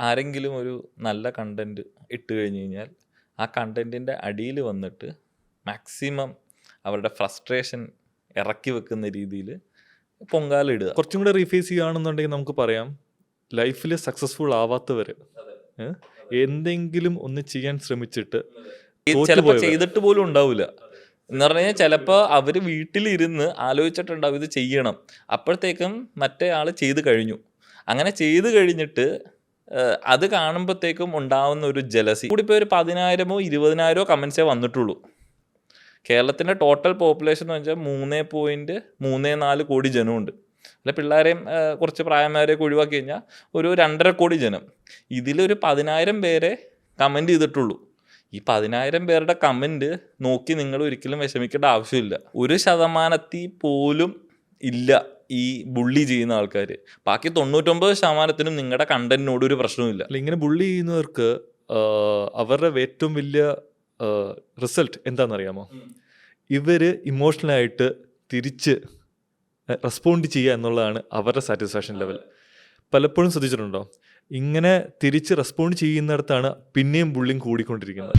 ആരെങ്കിലും ഒരു നല്ല കണ്ടന്റ് ഇട്ട് കഴിഞ്ഞ് കഴിഞ്ഞാൽ ആ കണ്ടന്റിൻ്റെ അടിയിൽ വന്നിട്ട് മാക്സിമം അവരുടെ ഫ്രസ്ട്രേഷൻ ഇറക്കി വെക്കുന്ന രീതിയിൽ പൊങ്കാലിടുക. കുറച്ചും കൂടെ റീഫേസ് ചെയ്യുകയാണെന്നുണ്ടെങ്കിൽ നമുക്ക് പറയാം, ലൈഫിൽ സക്സസ്ഫുൾ ആവാത്തവർ എന്തെങ്കിലും ഒന്ന് ചെയ്യാൻ ശ്രമിച്ചിട്ട് ചിലപ്പോൾ ചെയ്തിട്ട് പോലും ഉണ്ടാവില്ല എന്ന് പറഞ്ഞു കഴിഞ്ഞാൽ ചിലപ്പോൾ അവർ വീട്ടിലിരുന്ന് ആലോചിച്ചിട്ടുണ്ടാവും ഇത് ചെയ്യണം, അപ്പോഴത്തേക്കും മറ്റേ ആൾ ചെയ്ത് കഴിഞ്ഞു. അങ്ങനെ ചെയ്ത് കഴിഞ്ഞിട്ട് അത് കാണുമ്പോഴത്തേക്കും ഉണ്ടാവുന്ന ഒരു ജലസി കൂടി. ഇപ്പോൾ ഒരു 10,000-ഓ 20,000-ഓ കമൻസേ വന്നിട്ടുള്ളൂ. കേരളത്തിൻ്റെ ടോട്ടൽ പോപ്പുലേഷൻ എന്ന് വെച്ചാൽ 3.34 കോടി ജനമുണ്ട്. അല്ല, പിള്ളേരെയും കുറച്ച് പ്രായമാരെയൊക്കെ ഒഴിവാക്കി കഴിഞ്ഞാൽ ഒരു 2.5 കോടി ജനം. ഇതിലൊരു 10,000 പേരെ കമൻറ്റ് ചെയ്തിട്ടുള്ളൂ. ഈ 10,000 പേരുടെ കമൻറ്റ് നോക്കി നിങ്ങൾ ഒരിക്കലും വിഷമിക്കേണ്ട ആവശ്യമില്ല. 1% പോലും ഇല്ല ഈ ബുള്ളി ചെയ്യുന്ന ആൾക്കാർ. ബാക്കി 99% നിങ്ങളുടെ കണ്ടന്റിനോട് ഒരു പ്രശ്നവുമില്ല. ഇങ്ങനെ ബുള്ളി ചെയ്യുന്നവർക്ക് അവരുടെ ഏറ്റവും വലിയ റിസൾട്ട് എന്താണെന്നറിയാമോ? ഇവർ ഇമോഷണലായിട്ട് തിരിച്ച് റെസ്പോണ്ട് ചെയ്യുക എന്നുള്ളതാണ് അവരുടെ സാറ്റിസ്ഫാക്ഷൻ ലെവൽ. പലപ്പോഴും ശ്രദ്ധിച്ചിട്ടുണ്ടോ? ഇങ്ങനെ തിരിച്ച് റെസ്പോണ്ട് ചെയ്യുന്നിടത്താണ് പിന്നെയും ബുള്ളിങ് കൂടിക്കൊണ്ടിരിക്കുന്നത്.